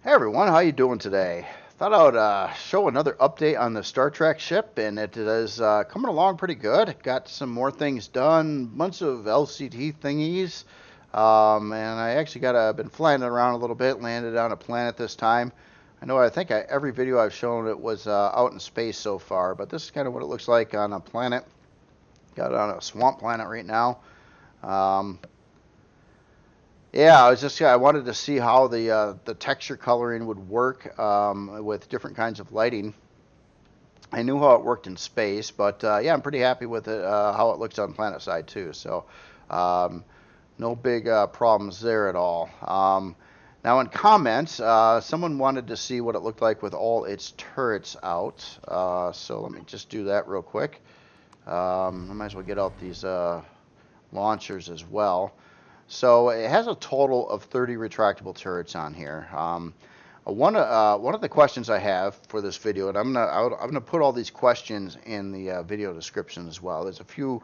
Hey everyone, how you doing today? Thought I would show another update on the Star Trek ship, and it is coming along pretty good. Got some more things done, bunch of LCD thingies, and I actually been flying it around a little bit. Landed on a planet this time. I think every video I've shown it was out in space so far, but this is kind of what it looks like on a planet. Got it on a swamp planet right now. Um, Yeah, I wanted to see how the texture coloring would work with different kinds of lighting. I knew how it worked in space, but yeah, I'm pretty happy with it how it looks on planet side too. So um, no big problems there at all. Now in comments, someone wanted to see what it looked like with all its turrets out. So let me just do that real quick. I might as well get out these launchers as well. So it has a total of 30 retractable turrets on here. One of the questions I have for this video, and I'm gonna put all these questions in the video description as well. There's a few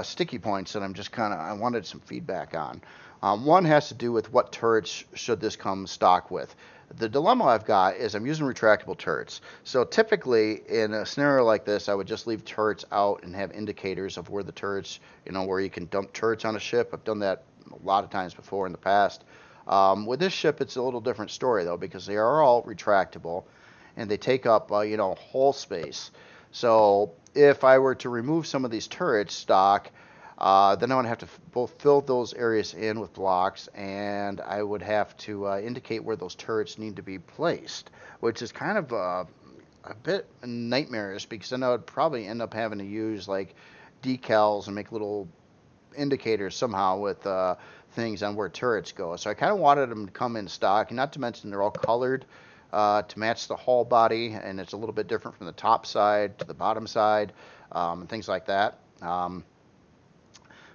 sticky points that I wanted some feedback on. One has to do with what turrets should this come stock with. The dilemma I've got is I'm using retractable turrets. So typically in a scenario like this, I would just leave turrets out and have indicators of where the turrets, where you can dump turrets on a ship. I've done that a lot of times before in the past. With this ship, it's a little different story though, because they are all retractable and they take up, hull space. So if I were to remove some of these turrets stock, then I would have to both fill those areas in with blocks, and I would have to indicate where those turrets need to be placed, which is kind of a bit nightmarish, because then I would probably end up having to use like decals and make little indicators somehow with things on where turrets go. So I kind of wanted them to come in stock, and not to mention they're all colored to match the hull body, and it's a little bit different from the top side to the bottom side, and things like that.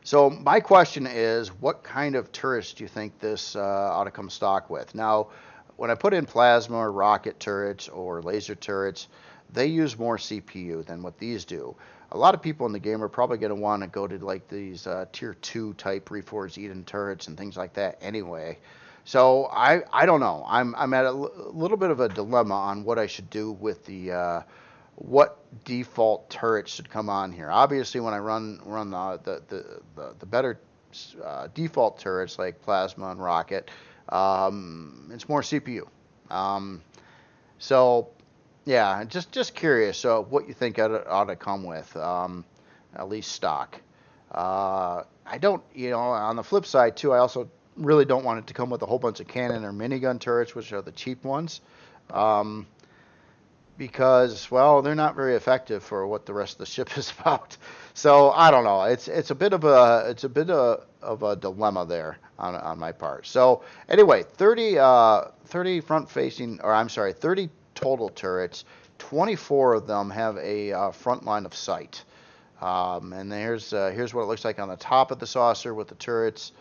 So my question is, what kind of turrets do you think this ought to come stock with? Now, when I put in plasma or rocket turrets or laser turrets, they use more CPU than what these do. A lot of people in the game are probably going to want to go to like these tier 2 type Reforged Eden turrets and things like that anyway. So I don't know. I'm at a little bit of a dilemma on what I should do with the what default turrets should come on here. Obviously, when I run the better default turrets like plasma and rocket, it's more CPU. So yeah, just curious. So what you think it ought to come with, at least stock. I don't, on the flip side too, I also really don't want it to come with a whole bunch of cannon or minigun turrets, which are the cheap ones. Because, well, they're not very effective for what the rest of the ship is about. So I don't know. It's a bit of a dilemma there on my part. So anyway, 30 front facing, or I'm sorry, 30 total turrets. 24 of them have a front line of sight. And here's what it looks like on the top of the saucer with the turrets.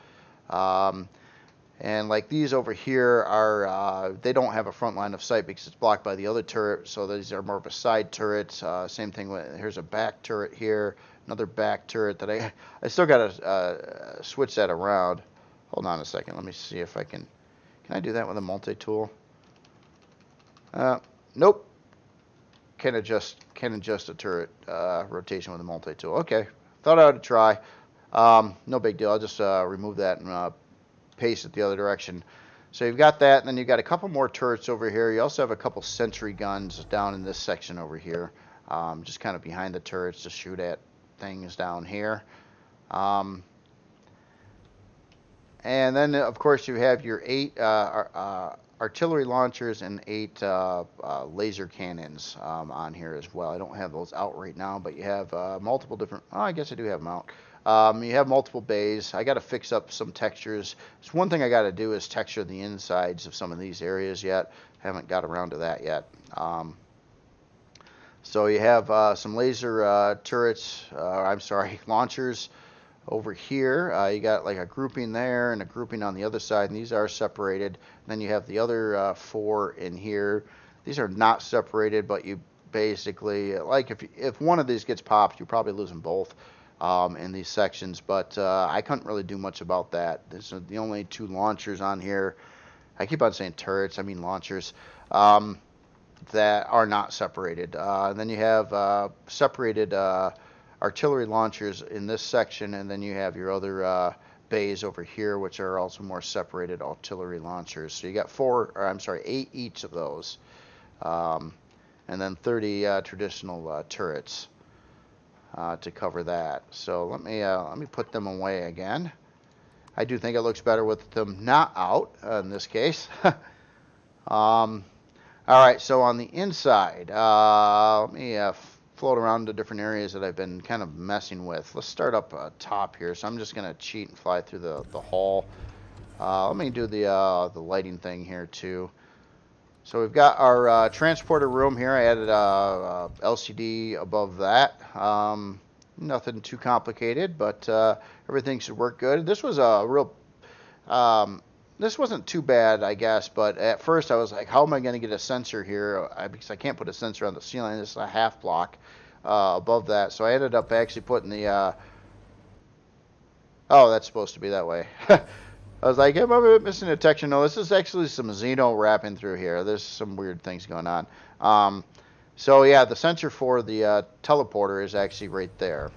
And like these over here are, they don't have a front line of sight because it's blocked by the other turret. So these are more of a side turret. Same thing here's a back turret here, another back turret that I still got to switch that around. Hold on a second. Let me see if can I do that with a multi-tool? Nope. Can adjust a turret rotation with a multi-tool. Okay, thought I would try. No big deal. I'll just remove that and paste it the other direction. So you've got that, and then you've got a couple more turrets over here. You also have a couple sentry guns down in this section over here, just kind of behind the turrets to shoot at things down here. And then, of course, you have your 8 artillery launchers and 8 laser cannons on here as well. I don't have those out right now, but you have multiple different... Oh, I guess I do have them out. You have multiple bays. I got to fix up some textures. It's one thing I got to do is texture the insides of some of these areas yet. Haven't got around to that yet. So you have some laser turrets, I'm sorry, launchers over here. You got like a grouping there and a grouping on the other side, and these are separated. Then you have the other 4 in here. These are not separated, but you basically, like if one of these gets popped, you probably lose them both. In these sections, but I couldn't really do much about that. These are the only 2 launchers on here. I keep on saying turrets, I mean launchers, that are not separated. And then you have separated artillery launchers in this section, and then you have your other bays over here, which are also more separated artillery launchers. So you got 8 each of those, and then 30 traditional turrets to cover that. So let me put them away again. I do think it looks better with them not out in this case. All right, so on the inside, let me float around to different areas that I've been kind of messing with. Let's start up top here. So I'm just going to cheat and fly through the hall. Let me do the lighting thing here too. So we've got our transporter room here. I added a LCD above that. Nothing too complicated, but everything should work good. This was a real... this wasn't too bad, I guess, but at first I was like, how am I going to get a sensor here? Because I can't put a sensor on the ceiling. This is a half block above that. So I ended up actually putting the... oh, that's supposed to be that way. I was like, am I missing a detection? No, this is actually some Xeno wrapping through here. There's some weird things going on. So yeah, the sensor for the teleporter is actually right there.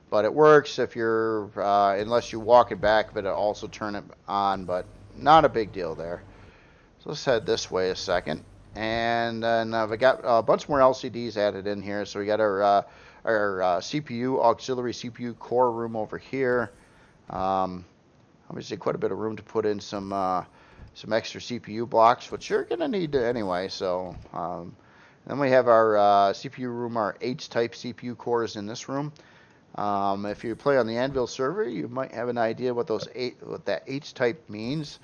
But it works if you're, unless you walk it back, but it also turn it on, but not a big deal there. So let's head this way a second. And then we got a bunch more LCDs added in here. So we got our CPU, auxiliary CPU core room over here. Obviously quite a bit of room to put in some extra CPU blocks, which you're going to need anyway. So then we have our CPU room, our H-type CPU cores in this room. If you play on the Anvil server, you might have an idea what that H-type means,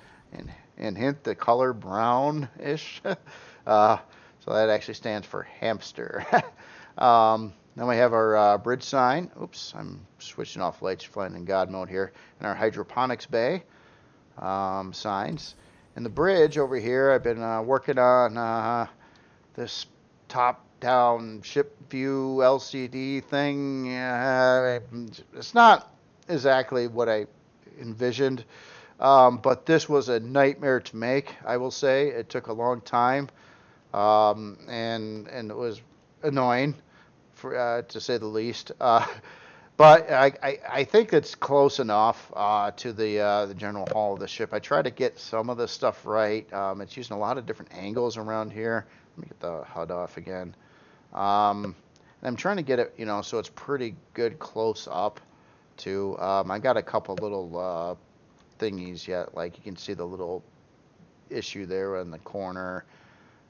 and hint the color brown-ish. So that actually stands for hamster. Then we have our bridge sign. Oops, I'm switching off lights, flying in God mode here. And our hydroponics bay signs. And the bridge over here, I've been working on this top-down ship view LCD thing. It's not exactly what I envisioned, but this was a nightmare to make, I will say. It took a long time, and it was annoying, to say the least. But I think it's close enough to the general hull of the ship. I try to get some of this stuff right. It's using a lot of different angles around here. Let me get the HUD off again. And I'm trying to get it, so it's pretty good close up too. I got a couple little thingies yet, like you can see the little issue there in the corner.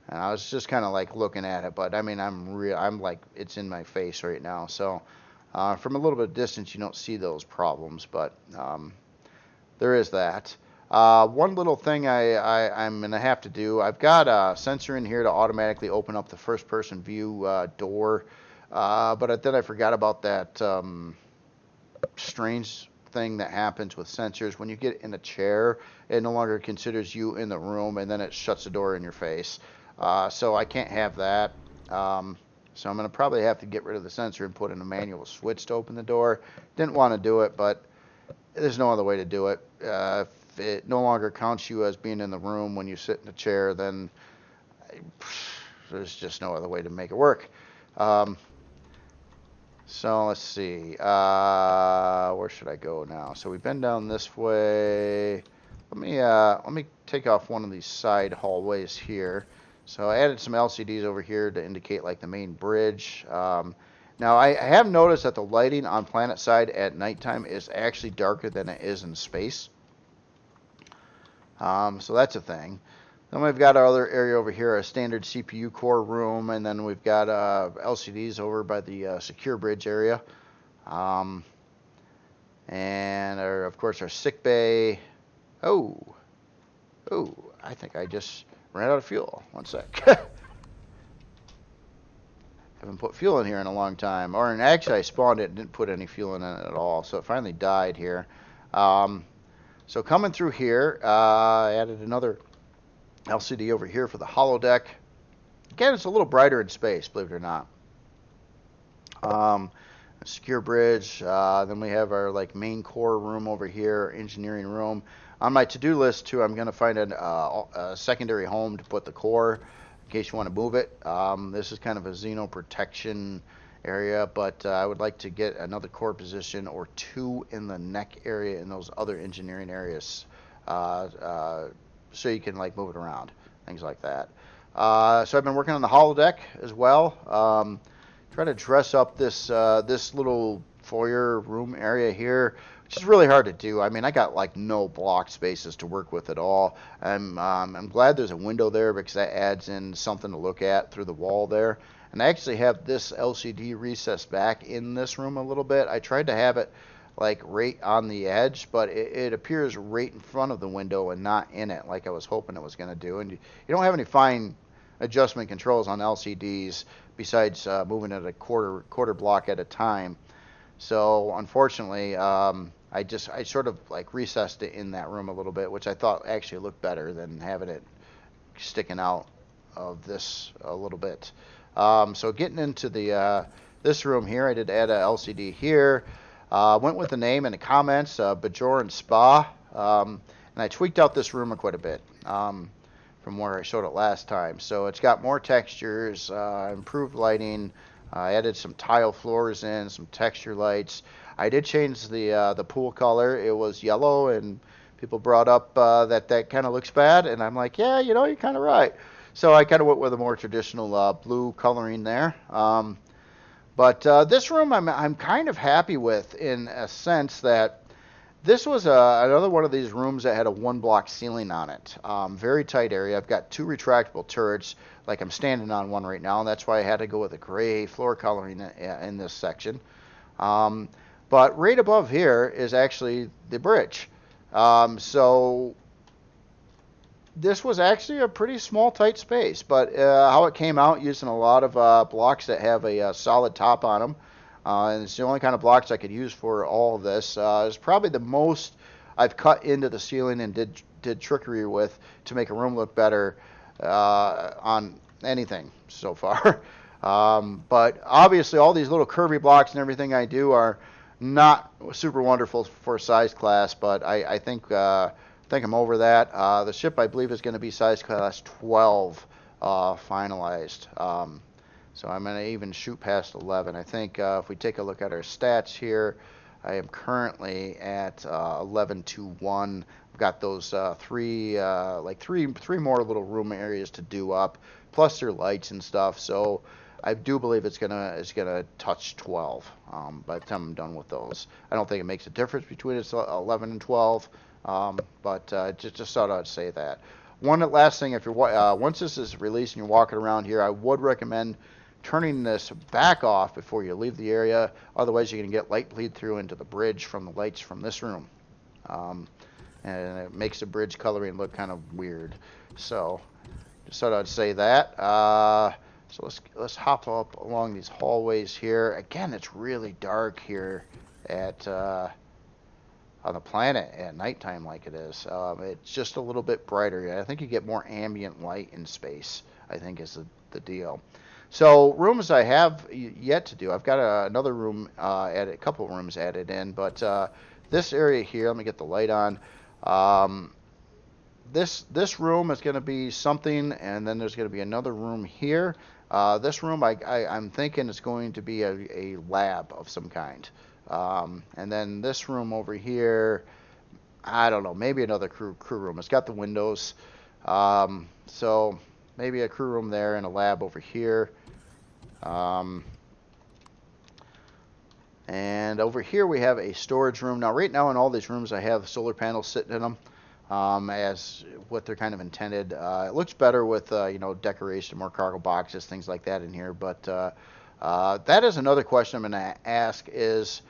And I was just kind of like looking at it, but I mean, I'm like, it's in my face right now. So from a little bit of distance, you don't see those problems, but there is that. One little thing I'm going to have to do, I've got a sensor in here to automatically open up the first-person view door, but then I forgot about that strange thing that happens with sensors. When you get in a chair, it no longer considers you in the room, and then it shuts the door in your face. So I can't have that. So I'm going to probably have to get rid of the sensor and put in a manual switch to open the door. Didn't want to do it, but there's no other way to do it. If it no longer counts you as being in the room when you sit in a chair, then there's just no other way to make it work. So let's see. Where should I go now? So we've been down this way. Let me take off one of these side hallways here. So I added some LCDs over here to indicate like the main bridge. Now I have noticed that the lighting on planet side at nighttime is actually darker than it is in space. So that's a thing. Then we've got our other area over here, a standard CPU core room, and then we've got LCDs over by the secure bridge area. And of course our sick bay. Oh, I think I just ran out of fuel. One sec. Haven't put fuel in here in a long time. Actually I spawned it and didn't put any fuel in it at all, so it finally died here. So coming through here, I added another LCD over here for the holodeck. Again, it's a little brighter in space, believe it or not. Secure bridge. Then we have our main core room over here, engineering room. On my to-do list too, I'm going to find a secondary home to put the core in case you want to move it. This is kind of a xeno protection area, but I would like to get another core position or two in the neck area in those other engineering areas, so you can like move it around, things like that. So I've been working on the holodeck as well. Trying to dress up this little foyer room area here, which is really hard to do. I mean, I got like no block spaces to work with at all. I'm glad there's a window there because that adds in something to look at through the wall there. And I actually have this LCD recessed back in this room a little bit. I tried to have it like right on the edge, but it appears right in front of the window and not in it like I was hoping it was going to do. And you don't have any fine adjustment controls on LCDs besides moving it a quarter block at a time. So unfortunately, I sort of like recessed it in that room a little bit, which I thought actually looked better than having it sticking out of this a little bit. So getting into the this room here, I did add a LCD here. Went with the name in the comments, Bajoran Spa, and I tweaked out this room quite a bit from where I showed it last time. So it's got more textures, improved lighting. I added some tile floors in, some texture lights. I did change the pool color. It was yellow, and people brought up that kind of looks bad, and I'm like, yeah, you're kind of right. So I kind of went with a more traditional blue coloring there. But this room I'm kind of happy with in a sense that this was another one of these rooms that had a one block ceiling on it. Very tight area. I've got two retractable turrets, like I'm standing on one right now, and that's why I had to go with a gray floor coloring in this section. But right above here is actually the bridge. So this was actually a pretty small, tight space, but how it came out using a lot of blocks that have a solid top on them, and it's the only kind of blocks I could use for all of this. It's probably the most I've cut into the ceiling and did trickery with to make a room look better on anything so far. But obviously all these little curvy blocks and everything I do are not super wonderful for size class, but I think I'm over that. The ship, I believe, is going to be size class 12 finalized. So I'm going to even shoot past 11. I think if we take a look at our stats here, I am currently at 11 to 1. I've got those three more little room areas to do up, plus their lights and stuff. So I do believe it's gonna touch 12 by the time I'm done with those. I don't think it makes a difference between 11 and 12. But just thought I'd say that. One last thing, if you're once this is released and you're walking around here, I would recommend turning this back off before you leave the area. Otherwise, you're going to get light bleed through into the bridge from the lights from this room, and it makes the bridge coloring look kind of weird. So just thought I'd say that. So let's hop up along these hallways here. Again, it's really dark here at on the planet at nighttime like it is. It's just a little bit brighter. I think you get more ambient light in space, I think is the deal. So rooms I have yet to do. I've got another room added, a couple rooms added in, but this area here, let me get the light on. This room is going to be something, and then there's going to be another room here. This room I'm thinking is going to be a lab of some kind. And then this room over here, I don't know, maybe another crew room. It's got the windows, so maybe a crew room there and a lab over here. And over here we have a storage room. Now right now in all these rooms I have solar panels sitting in them as what they're kind of intended. It looks better with decoration, more cargo boxes, things like that in here. But that is another question I'm going to ask is,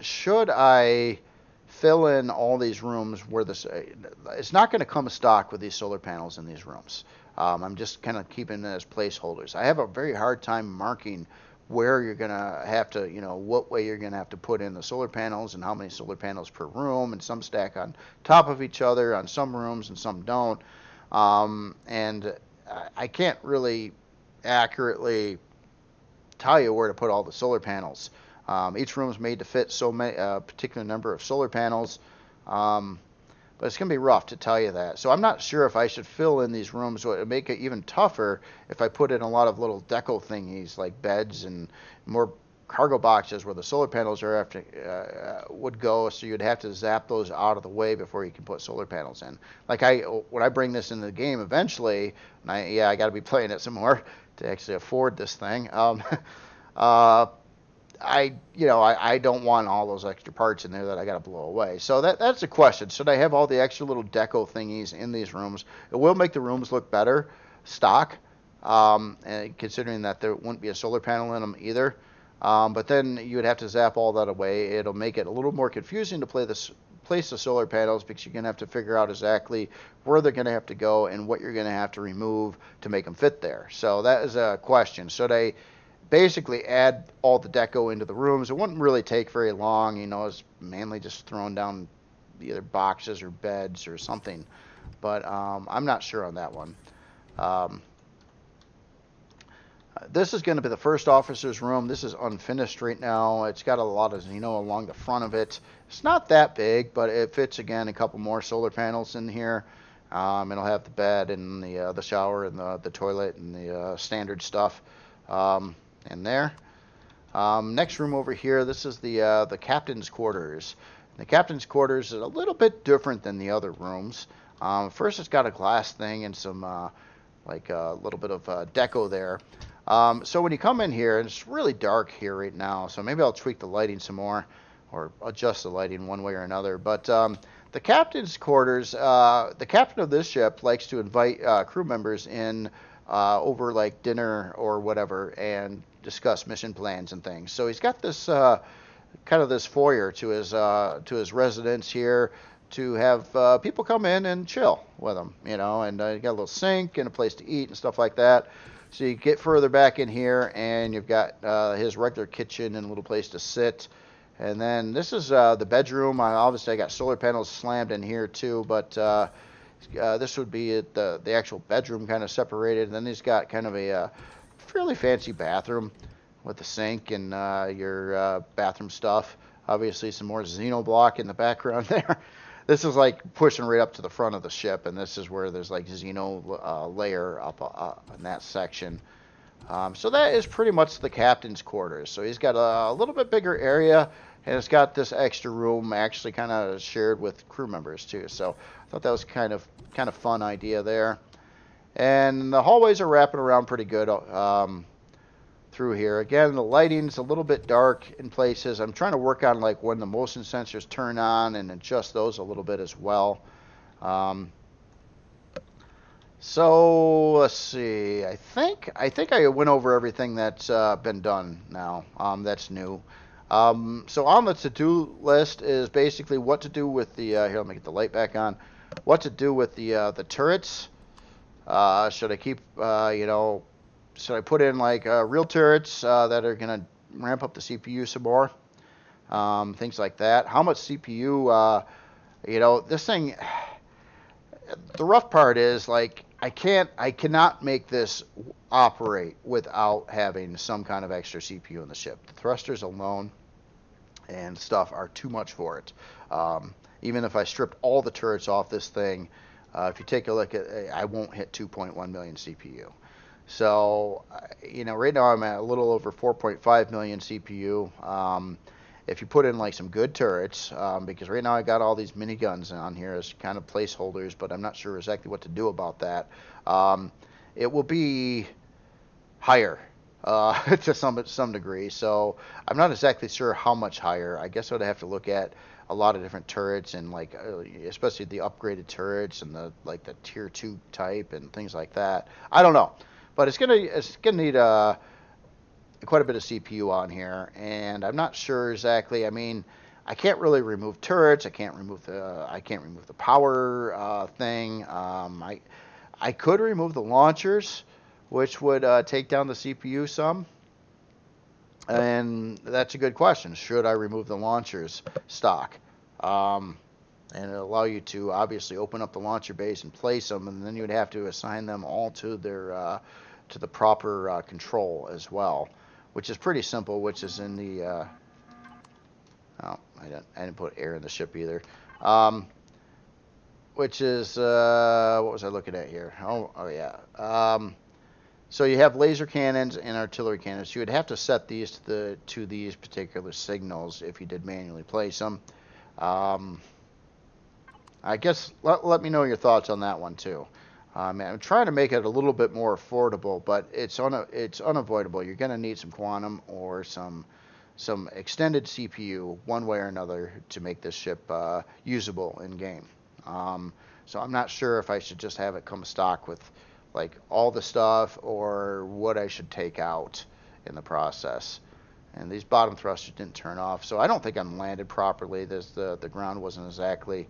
should I fill in all these rooms where it's not going to come stock with these solar panels in these rooms. I'm just kind of keeping it as placeholders. I have a very hard time marking where you're going to have to, what way you're going to have to put in the solar panels and how many solar panels per room, and some stack on top of each other on some rooms and some don't. And I can't really accurately tell you where to put all the solar panels. Each room is made to fit so many particular number of solar panels. but it's going to be rough to tell you that. So I'm not sure if I should fill in these rooms. It would make it even tougher if I put in a lot of little deco thingies like beds and more cargo boxes where the solar panels are after would go. So you'd have to zap those out of the way before you can put solar panels in. Like when I bring this into the game eventually, and I got to be playing it some more to actually afford this thing. I don't want all those extra parts in there that I got to blow away. So that's a question. Should I have all the extra little deco thingies in these rooms? It will make the rooms look better, stock, and considering that there wouldn't be a solar panel in them either. But then you would have to zap all that away. It'll make it a little more confusing to place the solar panels because you're going to have to figure out exactly where they're going to have to go and what you're going to have to remove to make them fit there. So that is a question. Should I basically add all the deco into the rooms? It wouldn't really take very long. It's mainly just throwing down either boxes or beds or something. But I'm not sure on that one. This is going to be the first officer's room. This is unfinished right now. It's got a lot of Xeno along the front of it. It's not that big, but it fits, again, a couple more solar panels in here. It'll have the bed and the shower and the toilet and the standard stuff in there. Next room over here, this is the captain's quarters. The captain's quarters is a little bit different than the other rooms. First, it's got a glass thing and some like a little bit of deco there. So when you come in here, and it's really dark here right now, so maybe I'll tweak the lighting some more or adjust the lighting one way or another. But the captain's quarters, the captain of this ship likes to invite crew members in over like dinner or whatever and discuss mission plans and things. So he's got this kind of this foyer to his residence here to have people come in and chill with him, and you got a little sink and a place to eat and stuff like that. So you get further back in here, and you've got his regular kitchen and a little place to sit. And then this is the bedroom. Obviously, I got solar panels slammed in here too, but this would be the actual bedroom kind of separated. And then he's got kind of a fairly fancy bathroom with the sink and your bathroom stuff. Obviously, some more Xenoblock in the background there. This is like pushing right up to the front of the ship, and this is where there's like Xeno layer up in that section. So that is pretty much the captain's quarters. So he's got a little bit bigger area, and it's got this extra room actually kind of shared with crew members too. So I thought that was kind of fun idea there. And the hallways are wrapping around pretty good through here. Again, the lighting's a little bit dark in places. I'm trying to work on like when the motion sensors turn on and adjust those a little bit as well. So let's see. I think I went over everything that's been done now. That's new. So on the to-do list is basically what to do with the here. Let me get the light back on. What to do with the turrets? Should I keep should I put in like real turrets that are gonna ramp up the CPU some more? Things like that. How much CPU? This thing. The rough part is like I cannot make this operate without having some kind of extra CPU in the ship. The thrusters alone and stuff are too much for it. Even if I stripped all the turrets off this thing, if you take a look at, I won't hit 2.1 million CPU. So, right now I'm at a little over 4.5 million CPU. If you put in like some good turrets, because right now I got all these miniguns on here as kind of placeholders, but I'm not sure exactly what to do about that. It will be higher to some degree, so I'm not exactly sure how much higher. I guess I would have to look at a lot of different turrets and like especially the upgraded turrets and the tier 2 type and things like that. I don't know, but it's gonna need quite a bit of CPU on here, and I'm not sure exactly. I mean, I can't really remove turrets. I can't remove the power thing. I could remove the launchers, which would take down the CPU some. And that's a good question. Should I remove the launchers stock? And it'll allow you to obviously open up the launcher base and place them, and then you would have to assign them all to their to the proper control as well, which is pretty simple. Which is in the oh, I didn't put air in the ship either. which is what was I looking at here? Oh yeah. So you have laser cannons and artillery cannons. You would have to set these to these particular signals if you did manually place them. I guess let me know your thoughts on that one too. I'm trying to make it a little bit more affordable, but it's unavoidable. You're going to need some quantum or some extended CPU one way or another to make this ship usable in game. So I'm not sure if I should just have it come stock with like all the stuff or what I should take out in the process. And these bottom thrusters didn't turn off, so I don't think I'm landed properly. The ground wasn't exactly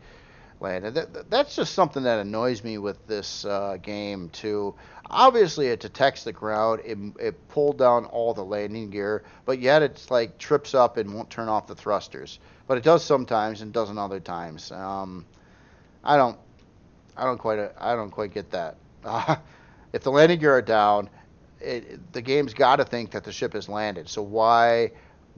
landed. That's just something that annoys me with this game too. Obviously, it detects the ground. It pulled down all the landing gear, but yet it's like trips up and won't turn off the thrusters. But it does sometimes and doesn't other times. I don't quite get that. If the landing gear are down, the game's got to think that the ship has landed. So why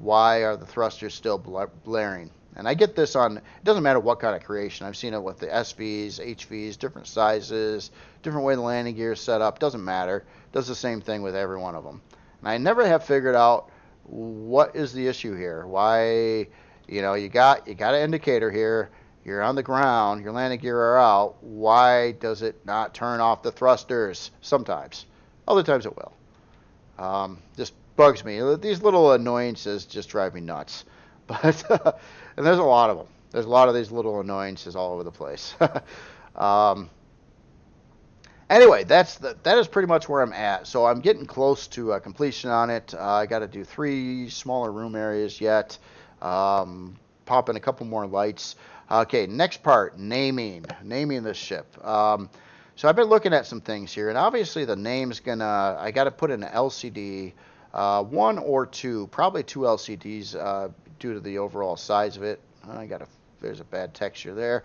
are the thrusters still blaring? And I get this on, it doesn't matter what kind of creation. I've seen it with the SVs, HVs, different sizes, different way the landing gear is set up. Doesn't matter. Does the same thing with every one of them. And I never have figured out what is the issue here. Why, you got an indicator here. You're on the ground. Your landing gear are out. Why does it not turn off the thrusters? Sometimes. Other times it will. Just bugs me. These little annoyances just drive me nuts. But and there's a lot of them. There's a lot of these little annoyances all over the place. Anyway, that is pretty much where I'm at. So I'm getting close to completion on it. I got to do 3 smaller room areas yet. Pop in a couple more lights. Okay, next part, naming this ship. So I've been looking at some things here, and obviously the name's I got to put in an LCD, 1 or 2, probably 2 LCDs due to the overall size of it. There's a bad texture there.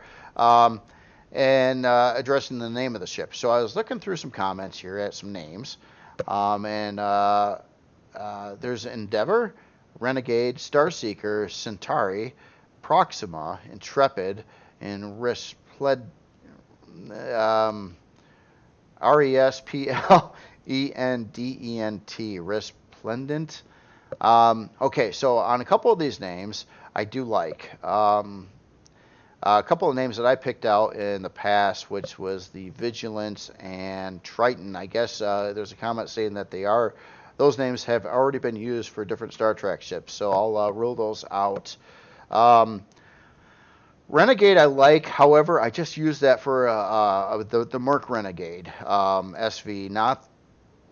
And addressing the name of the ship. So I was looking through some comments here at some names, and there's Endeavor, Renegade, Starseeker, Centauri, Proxima, Intrepid, and Resplendent, Resplendent. Okay, so on a couple of these names, I do like. A couple of names that I picked out in the past, which was the Vigilance and Triton. I guess there's a comment saying that those names have already been used for different Star Trek ships, so I'll rule those out. Renegade I like, however, I just used that for the Merc Renegade SV not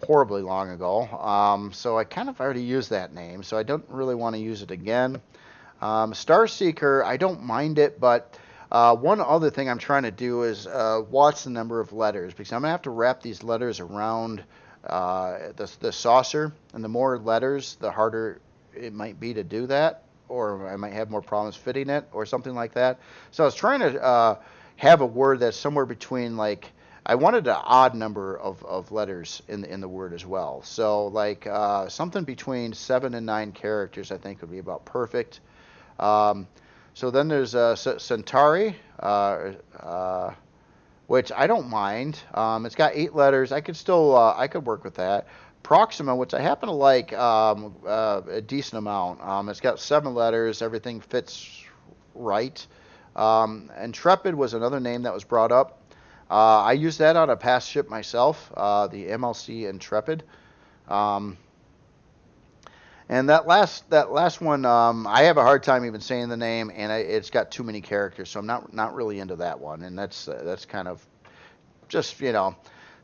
horribly long ago, so I kind of already used that name, so I don't really want to use it again. Starseeker, I don't mind it, but one other thing I'm trying to do is watch the number of letters, because I'm going to have to wrap these letters around the saucer, and the more letters, the harder it might be to do that, or I might have more problems fitting it, or something like that. So I was trying to have a word that's somewhere between, like, I wanted an odd number of letters in the word as well. So like something between 7 and 9 characters I think would be about perfect. So then there's Centauri, which I don't mind. It's got 8 letters. I could work with that. Proxima, which I happen to like a decent amount. It's got 7 letters. Everything fits right. Intrepid was another name that was brought up. I used that on a past ship myself, the MLC Intrepid. And that last one, I have a hard time even saying the name, and it's got too many characters, so I'm not really into that one. And that's kind of just,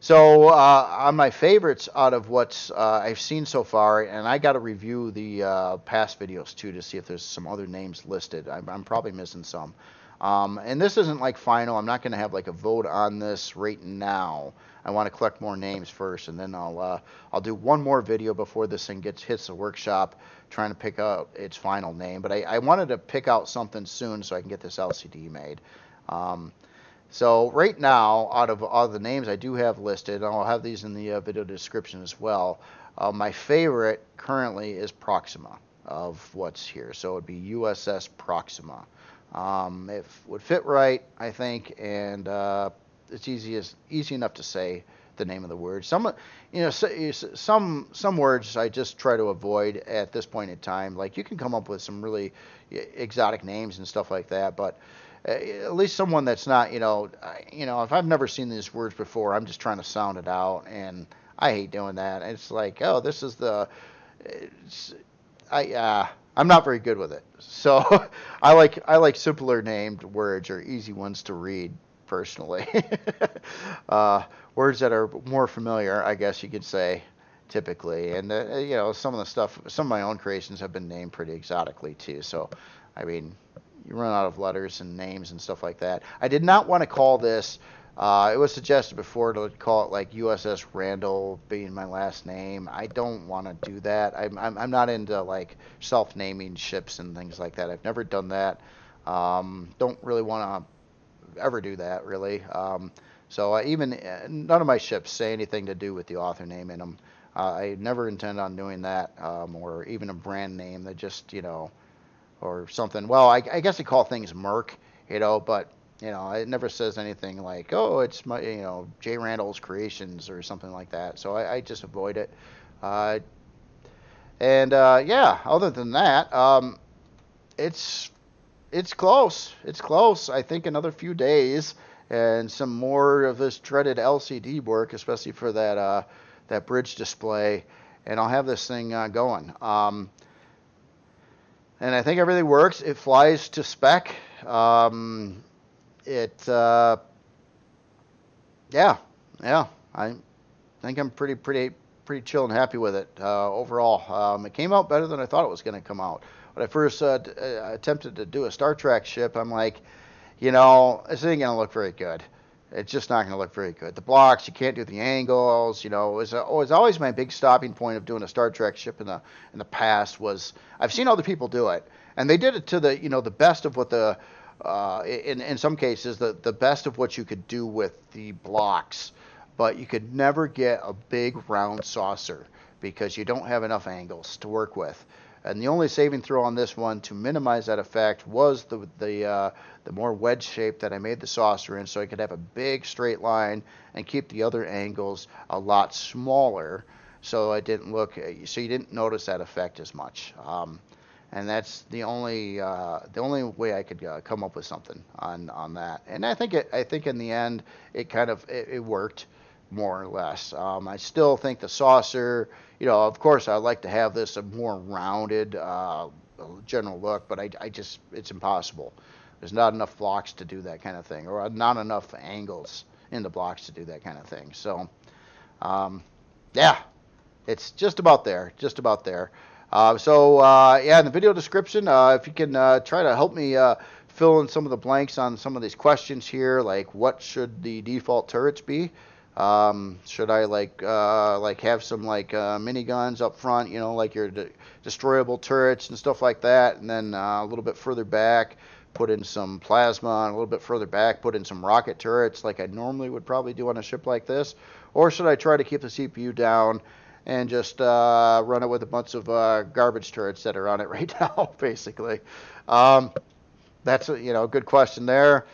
So on my favorites out of what I've seen so far, and I got to review the past videos too to see if there's some other names listed. I'm probably missing some. And this isn't like final. I'm not going to have like a vote on this right now. I want to collect more names first, and then I'll do one more video before this thing hits the workshop, trying to pick out its final name. But I wanted to pick out something soon so I can get this LCD made. So right now, out of all the names I do have listed, and I'll have these in the video description as well, my favorite currently is Proxima of what's here. So it would be USS Proxima. It would fit right, I think, and it's easy enough to say the name of the word. Some words I just try to avoid at this point in time. Like, you can come up with some really exotic names and stuff like that, but at least someone that's not, if I've never seen these words before, I'm just trying to sound it out, and I hate doing that. It's like, oh, this is I'm not very good with it. So I like simpler named words or easy ones to read personally. uh, Words that are more familiar, I guess you could say, typically. And some of the stuff, some of my own creations have been named pretty exotically too. So, I mean, you run out of letters and names and stuff like that. I did not want to call this. It was suggested before to call it like USS Randall being my last name. I don't want to do that. I'm not into like self-naming ships and things like that. I've never done that. Don't really want to ever do that really. So even none of my ships say anything to do with the author name in them. I never intend on doing that, or even a brand name that just or something. Well, I guess they call things Merc, but it never says anything like, oh, it's my, J. Randall's Creations or something like that. So I just avoid it. Yeah, other than that, it's close. It's close. I think another few days and some more of this dreaded LCD work, especially for that bridge display, and I'll have this thing going. And I think everything works. It flies to spec. Yeah, I think I'm pretty chill and happy with it overall. It came out better than I thought it was going to come out. When I first attempted to do a Star Trek ship, I'm like, this ain't going to look very good. It's just not going to look very good. The blocks, you can't do the angles. It was always my big stopping point of doing a Star Trek ship in the past was I've seen other people do it, and they did it to the best of what in some cases the best of what you could do with the blocks, but you could never get a big round saucer because you don't have enough angles to work with. And the only saving throw on this one to minimize that effect was the more wedge shape that I made the saucer in, so I could have a big straight line and keep the other angles a lot smaller, so you didn't notice that effect as much. And that's the only way I could come up with something on that. And I think in the end it worked more or less. I still think the saucer, of course I'd like to have this a more rounded general look, but it's impossible. There's not enough blocks to do that kind of thing, or not enough angles in the blocks to do that kind of thing. So, yeah, it's just about there. In the video description, if you can try to help me fill in some of the blanks on some of these questions here, like what should the default turrets be? Should I have some miniguns up front, like your destroyable turrets and stuff like that, and then a little bit further back put in some plasma, and a little bit further back put in some rocket turrets like I normally would probably do on a ship like this? Or should I try to keep the CPU down and just run it with a bunch of garbage turrets that are on it right now, basically? That's a good question there.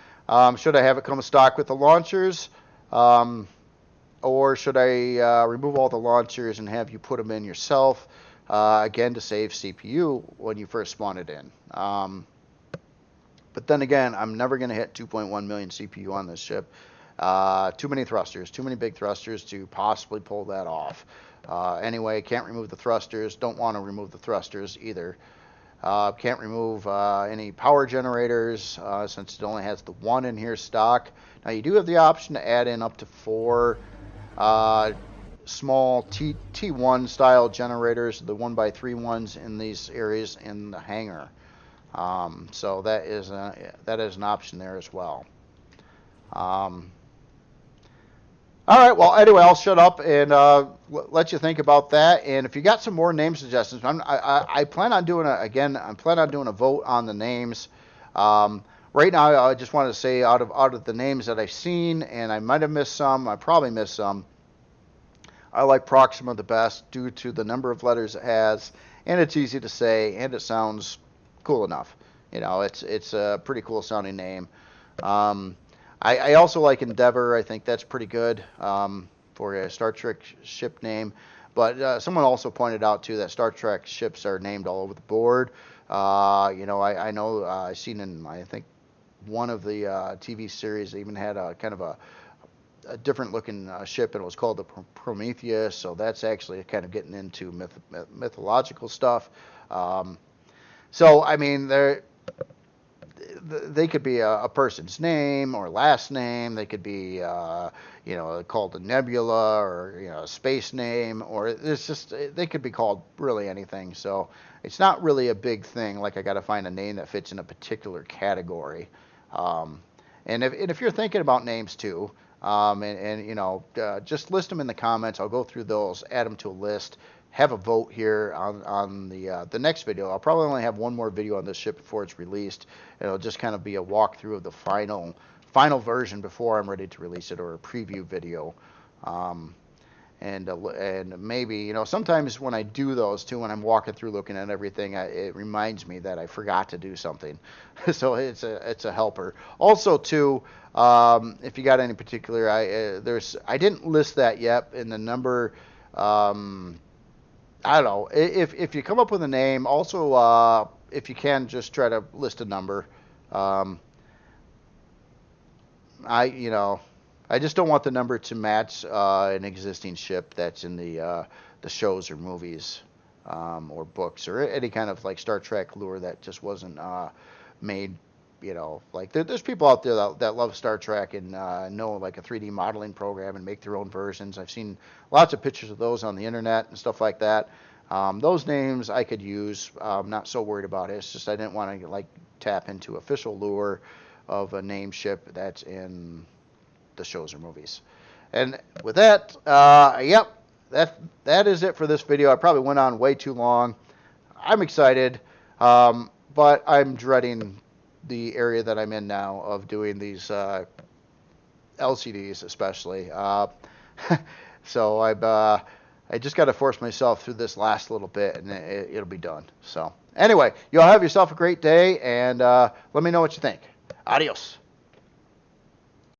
Should I have it come stock with the launchers? Or should I remove all the launchers and have you put them in yourself, again, to save CPU when you first spawn it in? But then again, I'm never going to hit 2.1 million CPU on this ship. Too many thrusters, too many big thrusters to possibly pull that off. Anyway, can't remove the thrusters. Don't want to remove the thrusters either. Can't remove any power generators since it only has the one in here stock. Now you do have the option to add in up to 4 small T1 style generators, the 1x3 ones in these areas in the hangar. So that is an option there as well. All right, well, anyway, I'll shut up and let you think about that. And if you got some more name suggestions, I plan on doing a vote on the names. Right now, I just wanted to say out of the names that I've seen, and I might have missed some, I probably missed some, I like Proxima the best due to the number of letters it has, and it's easy to say, and it sounds cool enough. it's a pretty cool sounding name. I also like Endeavor. I think that's pretty good for a Star Trek ship name. But someone also pointed out too that Star Trek ships are named all over the board. I know I've seen in I think one of the TV series they even had a kind of a different looking ship, and it was called the Prometheus. So that's actually kind of getting into mythological stuff. So I mean, they could be a person's name or last name. They could be, called a nebula or, a space name, or it's just, they could be called really anything. So it's not really a big thing. Like I got to find a name that fits in a particular category. And if you're thinking about names too, just list them in the comments. I'll go through those, add them to a list. Have a vote here on the next video. I'll probably only have one more video on this ship before it's released. It'll just kind of be a walkthrough of the final version before I'm ready to release it, or a preview video. And maybe, sometimes when I do those too, when I'm walking through looking at everything, it reminds me that I forgot to do something. So it's a helper. Also too, if you got any particular, I didn't list that yet in the number. I don't know. If you come up with a name, also if you can just try to list a number. I just don't want the number to match an existing ship that's in the shows or movies or books or any kind of like Star Trek lore that just wasn't made. Like there's people out there that love Star Trek and know like a 3D modeling program and make their own versions. I've seen lots of pictures of those on the internet and stuff like that. Those names I could use. I'm not so worried about it. It's just I didn't want to like tap into official lore of a name ship that's in the shows or movies. And with that, yep, that is it for this video. I probably went on way too long. I'm excited, but I'm dreading the area that I'm in now of doing these LCDs especially. So I just got to force myself through this last little bit, and it'll be done. So anyway, y'all have yourself a great day, and let me know what you think. Adios.